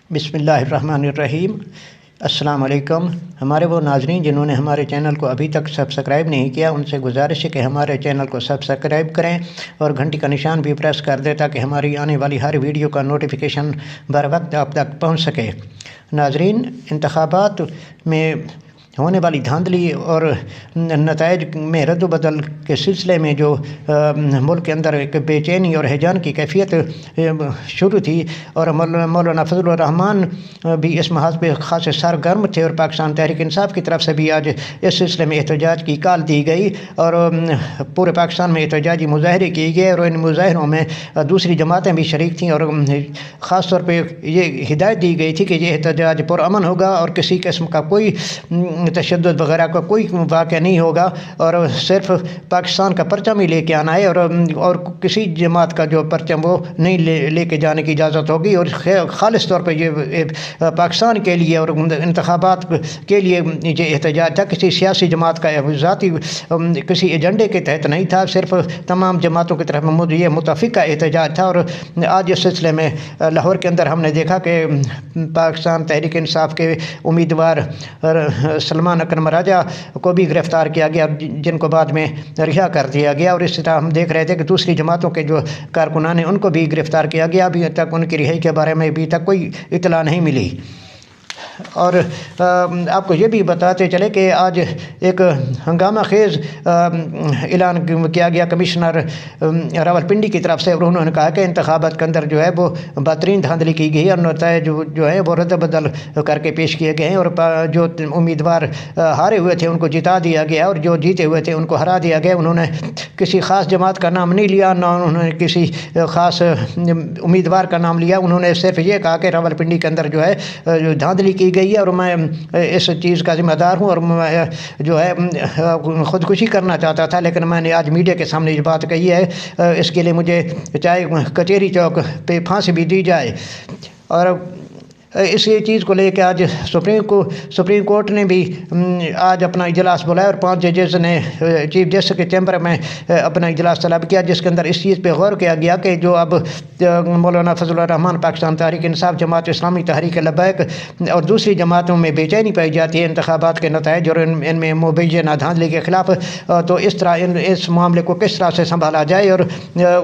بسم اللہ الرحمن الرحیم۔ السلام علیکم۔ ہمارے وہ ناظرین جنہوں نے ہمارے چینل کو ابھی تک سبسکرائب نہیں کیا، ان سے گزارش ہے کہ ہمارے چینل کو سبسکرائب کریں اور گھنٹی کا نشان بھی پریس کر دیں تاکہ ہماری آنے والی ہر ویڈیو کا نوٹیفیکیشن بر وقت آپ تک پہنچ سکے۔ ناظرین، انتخابات میں ہونے والی دھاندلی اور نتائج میں رد و بدل کے سلسلے میں جو ملک کے اندر ایک بے چینی اور ہیجان کی کیفیت شروع تھی، اور مولانا فضل الرحمان بھی اس محاذ پہ خاص سرگرم تھے، اور پاکستان تحریک انصاف کی طرف سے بھی آج اس سلسلے میں احتجاج کی کال دی گئی اور پورے پاکستان میں احتجاجی مظاہرے کیے گئے، اور ان مظاہروں میں دوسری جماعتیں بھی شریک تھیں، اور خاص طور پہ یہ ہدایت دی گئی تھی کہ یہ احتجاج پرامن ہوگا اور کسی قسم کا کوئی تشدد وغیرہ کا کوئی واقعہ نہیں ہوگا، اور صرف پاکستان کا پرچم ہی لے کے آنا ہے، اور کسی جماعت کا جو پرچم وہ نہیں لے کے جانے کی اجازت ہوگی، اور خالص طور پہ یہ پاکستان کے لیے اور انتخابات کے لیے یہ احتجاج تھا، کسی سیاسی جماعت کا ذاتی کسی ایجنڈے کے تحت نہیں تھا، صرف تمام جماعتوں کی طرف یہ متفقہ احتجاج تھا۔ اور آج اس سلسلے میں لاہور کے اندر ہم نے دیکھا کہ پاکستان تحریک انصاف کے امیدوار سلمان اکرم راجہ کو بھی گرفتار کیا گیا، جن کو بعد میں رہا کر دیا گیا، اور اس طرح ہم دیکھ رہے تھے کہ دوسری جماعتوں کے جو کارکنان ہیں ان کو بھی گرفتار کیا گیا، ابھی تک ان کی رہائی کے بارے میں ابھی تک کوئی اطلاع نہیں ملی۔ اور آپ کو یہ بھی بتاتے چلے کہ آج ایک ہنگامہ خیز اعلان کیا گیا کمشنر راولپنڈی کی طرف سے، اور انہوں نے کہا کہ انتخابات کے اندر جو ہے وہ بہترین دھاندلی کی گئی ہے، اور نتائج جو ہے وہ رد بدل کر کے پیش کیے گئے ہیں، اور جو امیدوار ہارے ہوئے تھے ان کو جتا دیا گیا، اور جو جیتے ہوئے تھے ان کو ہرا دیا گیا۔ انہوں نے کسی خاص جماعت کا نام نہیں لیا، نہ انہوں نے کسی خاص امیدوار کا نام لیا، انہوں نے صرف یہ کہا کہ راولپنڈی کے اندر جو ہے دھاندلی کی گئی ہے، اور میں اس چیز کا ذمہ دار ہوں، اور میں جو ہے خودکشی کرنا چاہتا تھا، لیکن میں نے آج میڈیا کے سامنے یہ بات کہی ہے، اس کے لیے مجھے چاہے کچہری چوک پہ پھانسی بھی دی جائے۔ اور اسی چیز کو لے کے آج سپریم کورٹ نے بھی آج اپنا اجلاس بلایا، اور 5 ججز نے چیف جسٹس کے چیمبر میں اپنا اجلاس طلب کیا، جس کے اندر اس چیز پہ غور کیا گیا کہ جو اب مولانا فضل الرحمان پاکستان تحریک انصاف، جماعت اسلامی، تحریک لبیک اور دوسری جماعتوں میں بے چینی پائی جاتی ہے انتخابات کے نتائج اور ان میں مبینہ دھاندلی کے خلاف، تو اس طرح اس معاملے کو کس طرح سے سنبھالا جائے، اور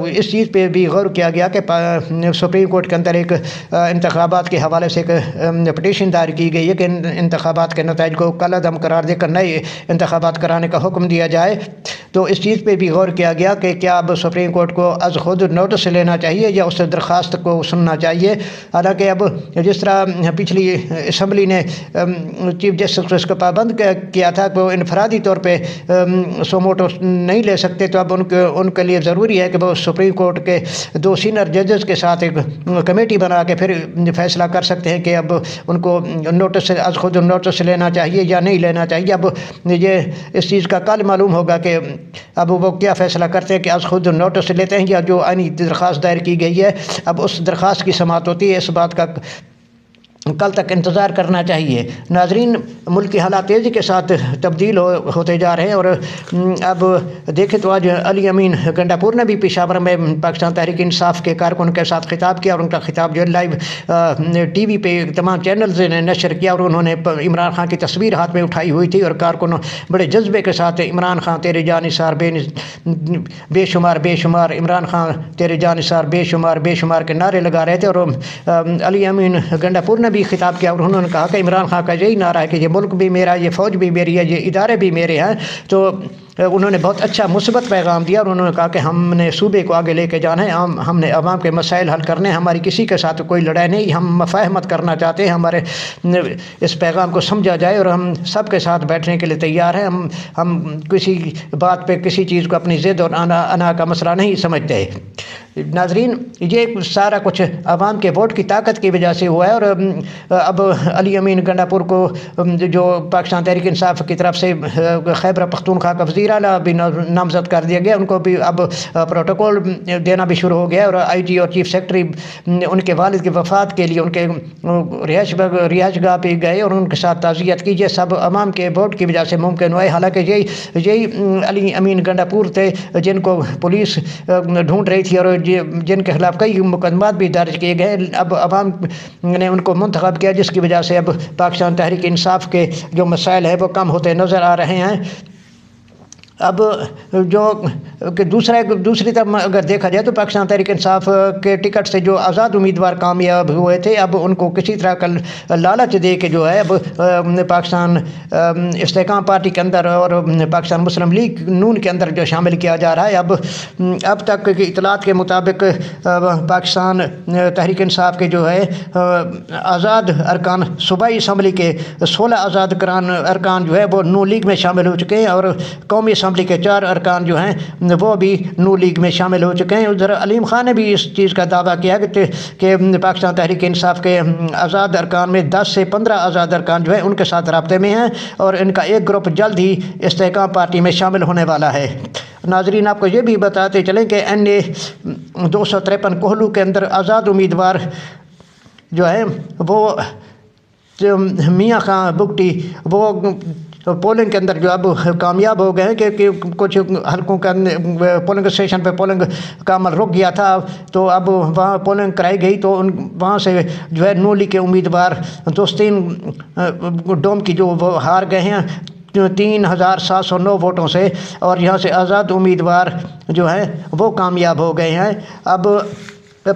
اس چیز پہ بھی غور کیا گیا کہ سپریم کورٹ کے اندر ایک انتخابات کے حوالے سے ایک پٹیشن دائر کی گئی ہے کہ انتخابات کے نتائج کو کالعدم قرار دے کر نئے انتخابات کرانے کا حکم دیا جائے۔ تو اس چیز پہ بھی غور کیا گیا کہ کیا اب سپریم کورٹ کو از خود نوٹس لینا چاہیے یا اس درخواست کو سننا چاہیے۔ حالانکہ اب جس طرح پچھلی اسمبلی نے چیف جسٹس کو پابند کیا تھا کہ وہ انفرادی طور پہ سوموٹو نہیں لے سکتے، تو اب ان کے لیے ضروری ہے کہ وہ سپریم کورٹ کے 2 سینئر ججز کے ساتھ ایک کمیٹی بنا کے پھر فیصلہ کر سکتے ہیں کہ اب ان کو نوٹس از خود نوٹس لینا چاہیے یا نہیں لینا چاہیے۔ اب یہ اس چیز کا کل معلوم ہوگا کہ اب وہ کیا فیصلہ کرتے ہیں کہ از خود نوٹس لیتے ہیں یا جو آئینی درخواست دائر کی گئی ہے اب اس درخواست کی سماعت ہوتی ہے، اس بات کا کل تک انتظار کرنا چاہیے۔ ناظرین، ملک کے حالات تیزی کے ساتھ تبدیل ہوتے جا رہے ہیں، اور اب دیکھیں تو آج علی امین گنڈا پور نے بھی پشاور میں پاکستان تحریک انصاف کے کارکن کے ساتھ خطاب کیا، اور ان کا خطاب جو لائیو ٹی وی پہ تمام چینلز نے نشر کیا، اور انہوں نے عمران خان کی تصویر ہاتھ میں اٹھائی ہوئی تھی، اور کارکن بڑے جذبے کے ساتھ عمران خان تیرے جانثار بے شمار بے شمار، عمران خان تیرے جانثار بے شمار بے شمار کے نعرے لگا رہے تھے۔ اور علی امین گنڈا پور نے بھی خطاب کیا، اور انہوں نے کہا کہ عمران خان کا یہی نعرہ ہے کہ یہ ملک بھی میرا، یہ فوج بھی میری ہے، یہ ادارے بھی میرے ہیں۔ تو انہوں نے بہت اچھا مثبت پیغام دیا، اور انہوں نے کہا کہ ہم نے صوبے کو آگے لے کے جانا ہے، ہم نے عوام کے مسائل حل کرنے ہیں، ہماری کسی کے ساتھ کوئی لڑائی نہیں، ہم مفاہمت کرنا چاہتے ہیں، ہمارے اس پیغام کو سمجھا جائے، اور ہم سب کے ساتھ بیٹھنے کے لیے تیار ہیں، ہم کسی بات پہ کسی چیز کو اپنی ضد اور انا کا مسئلہ نہیں سمجھتے۔ ناظرین، یہ سارا کچھ عوام کے ووٹ کی طاقت کی وجہ سے ہوا ہے، اور اب علی امین گنڈا پور کو جو پاکستان تحریک انصاف کی طرف سے خیبر پختونخوا کا وزیر اعلیٰ بھی نامزد کر دیا گیا، ان کو بھی اب پروٹوکول دینا بھی شروع ہو گیا، اور آئی جی اور چیف سیکرٹری ان کے والد کی وفات کے لیے ان کے رہائش گاہ پہ گئے اور ان کے ساتھ تعزیت کی۔ یہ سب عوام کے ووٹ کی وجہ سے ممکن ہوا ہے، حالانکہ یہی علی امین گنڈا پور تھے جن کو پولیس ڈھونڈ رہی تھی، اور جن کے خلاف کئی مقدمات بھی درج کیے گئے، اب عوام نے ان کو منتخب کیا، جس کی وجہ سے اب پاکستان تحریک انصاف کے جو مسائل ہیں وہ کم ہوتے نظر آ رہے ہیں۔ اب جو کہ دوسری طرف اگر دیکھا جائے تو پاکستان تحریک انصاف کے ٹکٹ سے جو آزاد امیدوار کامیاب ہوئے تھے، اب ان کو کسی طرح کا لالچ دے کے جو ہے اب پاکستان استحکام پارٹی کے اندر اور پاکستان مسلم لیگ نون کے اندر جو شامل کیا جا رہا ہے۔ اب تک کی اطلاعات کے مطابق پاکستان تحریک انصاف کے جو ہے آزاد ارکان صوبائی اسمبلی کے 16 آزاد ارکان جو ہے وہ نون لیگ میں شامل ہو چکے ہیں، اور قومی اسمبلی کے 4 ارکان جو ہیں وہ بھی نون لیگ میں شامل ہو چکے ہیں۔ ادھر علیم خان نے بھی اس چیز کا دعویٰ کیا کہ پاکستان تحریک انصاف کے آزاد ارکان میں 10 سے 15 آزاد ارکان جو ہیں ان کے ساتھ رابطے میں ہیں، اور ان کا ایک گروپ جلد ہی استحکام پارٹی میں شامل ہونے والا ہے۔ ناظرین، آپ کو یہ بھی بتاتے چلیں کہ NA 253 کوہلو کے اندر آزاد امیدوار جو ہے وہ میاں خان بگٹی وہ پولنگ کے اندر جو اب کامیاب ہو گئے ہیں کہ کچھ حلقوں کا پولنگ اسٹیشن پہ پولنگ کا عمل رک گیا تھا، تو اب وہاں پولنگ کرائی گئی، تو وہاں سے جو ہے نون لیگ کے امیدوار دوستین ڈوم کی جو وہ ہار گئے ہیں 3709 ووٹوں سے، اور یہاں سے آزاد امیدوار جو ہیں وہ کامیاب ہو گئے ہیں۔ اب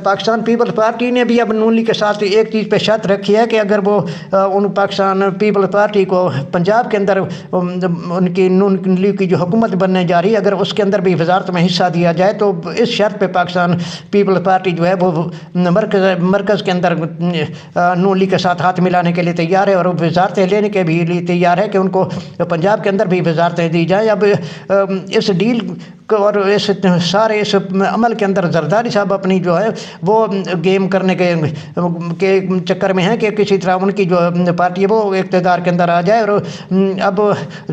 پاکستان پیپلز پارٹی نے بھی اب نون لیگ کے ساتھ ایک چیز پہ شرط رکھی ہے کہ اگر وہ ان پاکستان پیپلز پارٹی کو پنجاب کے اندر ان کی نون لیگ کی جو حکومت بننے جا رہی ہے، اگر اس کے اندر بھی وزارت میں حصہ دیا جائے تو اس شرط پہ پاکستان پیپلز پارٹی جو ہے وہ مرکز کے اندر نون لیگ کے ساتھ ہاتھ ملانے کے لیے تیار ہے، اور وزارتیں لینے کے بھی لیے تیار ہے کہ ان کو پنجاب کے اندر بھی وزارتیں دی جائیں۔ اب اس ڈیل اور اس سارے اس عمل کے اندر زرداری صاحب اپنی جو ہے وہ گیم کرنے کے چکر میں ہیں کہ کسی طرح ان کی جو پارٹی ہے وہ اقتدار کے اندر آ جائے۔ اور اب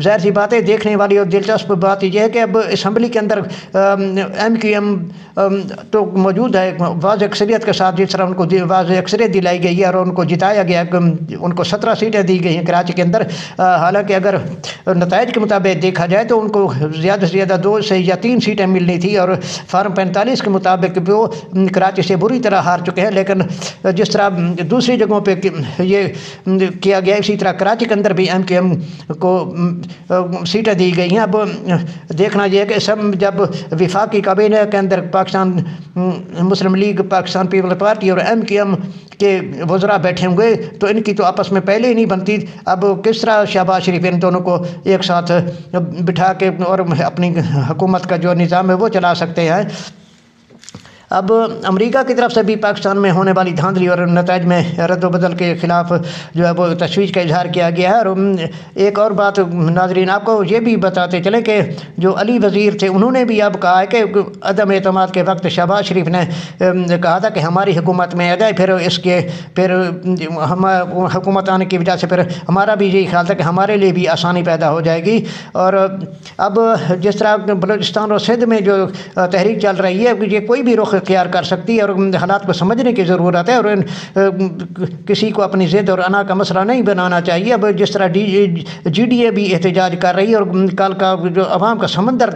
ظاہر سی بات ہے، دیکھنے والی اور دلچسپ بات یہ ہے کہ اب اسمبلی کے اندر MQM تو موجود ہے واضح اکثریت کے ساتھ، جس طرح ان کو واضح اکثریت دلائی گئی ہے اور ان کو جتایا گیا، ان کو 17 سیٹیں دی گئی ہیں کراچی کے اندر۔ حالانکہ اگر نتائج کے مطابق دیکھا جائے تو ان کو زیادہ سے زیادہ 2 سے یا 3 سیٹیں ملنی تھی، اور فارم 45 کے مطابق وہ کراچی سے بری طرح ہار چکے ہیں۔ لیکن جس طرح دوسری جگہوں پہ یہ کیا گیا، اسی طرح کراچی کے اندر بھی MQM کو سیٹیں دی گئی ہیں۔ اب دیکھنا یہ ہے کہ جب وفاقی کابینہ کے اندر پاکستان مسلم لیگ، پاکستان پیپلز پارٹی اور MQM کے وزراء بیٹھے ہوں گے تو ان کی تو آپس میں پہلے ہی نہیں بنتی، اب کس طرح شہباز شریف ان دونوں کو ایک ساتھ بٹھا کے اور اپنی حکومت کا جو نظام ہے وہ چلا سکتے ہیں۔ اب امریکہ کی طرف سے بھی پاکستان میں ہونے والی دھاندلی اور نتائج میں رد و بدل کے خلاف جو ہے وہ تشویش کا اظہار کیا گیا ہے۔ اور ایک اور بات ناظرین، آپ کو یہ بھی بتاتے چلیں کہ جو علی وزیر تھے انہوں نے بھی اب کہا ہے کہ عدم اعتماد کے وقت شہباز شریف نے کہا تھا کہ ہماری حکومت میں آ جائے، پھر ہم حکومت آنے کی وجہ سے پھر ہمارا بھی یہی خیال تھا کہ ہمارے لیے بھی آسانی پیدا ہو جائے گی۔ اور اب جس طرح بلوچستان اور سندھ میں جو تحریک چل رہی ہے، یہ کوئی بھی رخ اختیار کر سکتی ہے، اور حالات کو سمجھنے کی ضرورت ہے، اور کسی کو اپنی ضد اور انا کا مسئلہ نہیں بنانا چاہیے۔ اب جس طرح GDA بھی احتجاج کر رہی ہے، اور کل کا جو عوام کا سمندر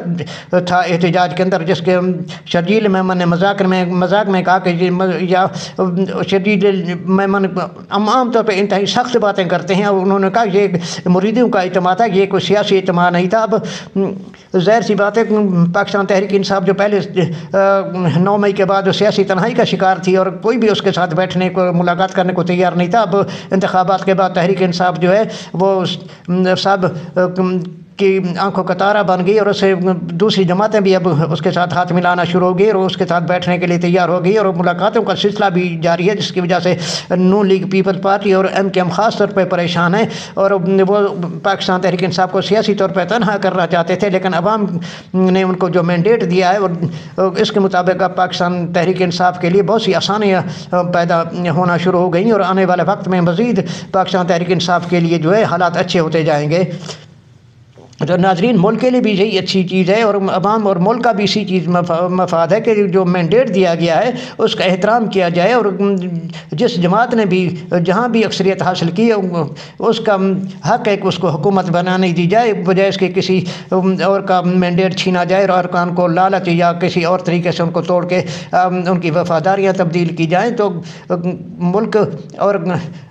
تھا احتجاج کے اندر، جس کے شرجیل میمن نے مذاق میں کہا کہ یا شرجیل میمن عام طور پہ انتہائی سخت باتیں کرتے ہیں، اور انہوں نے کہا یہ مریدوں کا اجتماع تھا، یہ کوئی سیاسی اجتماع نہیں تھا۔ اب ظاہر سی بات ہے، پاکستان تحریک انصاف جو پہلے 9 مئی کے بعد سیاسی تنہائی کا شکار تھی اور کوئی بھی اس کے ساتھ بیٹھنے کو، ملاقات کرنے کو تیار نہیں تھا، اب انتخابات کے بعد تحریک انصاف جو ہے وہ سب کی آنکھوں کا تارا بن گئی، اور اسے دوسری جماعتیں بھی اب اس کے ساتھ ہاتھ ملانا شروع ہو گئی اور اس کے ساتھ بیٹھنے کے لیے تیار ہو گئی، اور ملاقاتوں کا سلسلہ بھی جاری ہے، جس کی وجہ سے نون لیگ، پیپلز پارٹی اور MQM خاص طور پہ پریشان ہیں، اور وہ پاکستان تحریک انصاف کو سیاسی طور پہ تنہا کرنا چاہتے تھے، لیکن عوام نے ان کو جو مینڈیٹ دیا ہے اور اس کے مطابق اب پاکستان تحریک انصاف کے لیے بہت سی آسانیاں پیدا ہونا شروع ہو گئیں، اور آنے والے وقت میں مزید پاکستان تحریک انصاف کے لیے جو ہے حالات اچھے ہوتے جائیں گے۔ تو ناظرین ملک کے لیے بھی یہی اچھی چیز ہے، اور عوام اور ملک کا بھی اسی چیز مفاد ہے کہ جو مینڈیٹ دیا گیا ہے اس کا احترام کیا جائے، اور جس جماعت نے بھی جہاں بھی اکثریت حاصل کی اس کا حق ہے کہ اس کو حکومت بنانے دی جائے، بجائے اس کے کسی اور کا مینڈیٹ چھینا جائے اور ارکان کو لالچ یا کسی اور طریقے سے ان کو توڑ کے ان کی وفاداریاں تبدیل کی جائیں۔ تو ملک اور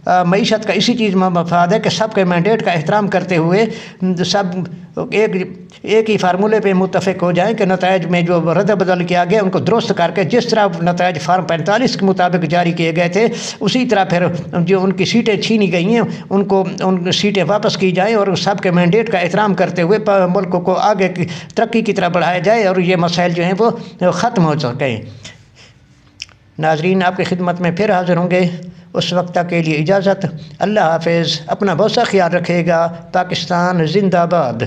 معیشت کا اسی چیز میں مفاد ہے کہ سب کے مینڈیٹ کا احترام کرتے ہوئے سب ایک ہی فارمولے پہ متفق ہو جائیں کہ نتائج میں جو رد بدل کیا گیا ان کو درست کر کے جس طرح نتائج فارم 45 کے مطابق جاری کیے گئے تھے اسی طرح پھر جو ان کی سیٹیں چھینی گئی ہیں ان سیٹیں واپس کی جائیں، اور سب کے مینڈیٹ کا احترام کرتے ہوئے ملک کو آگے کی ترقی کی طرف بڑھایا جائے اور یہ مسائل جو ہیں وہ ختم ہو سکیں۔ ناظرین آپ کی خدمت میں پھر حاضر ہوں گے، اس وقت تک کے لیے اجازت، اللہ حافظ، اپنا بہت سا خیال رکھے گا۔ پاکستان زندہ باد۔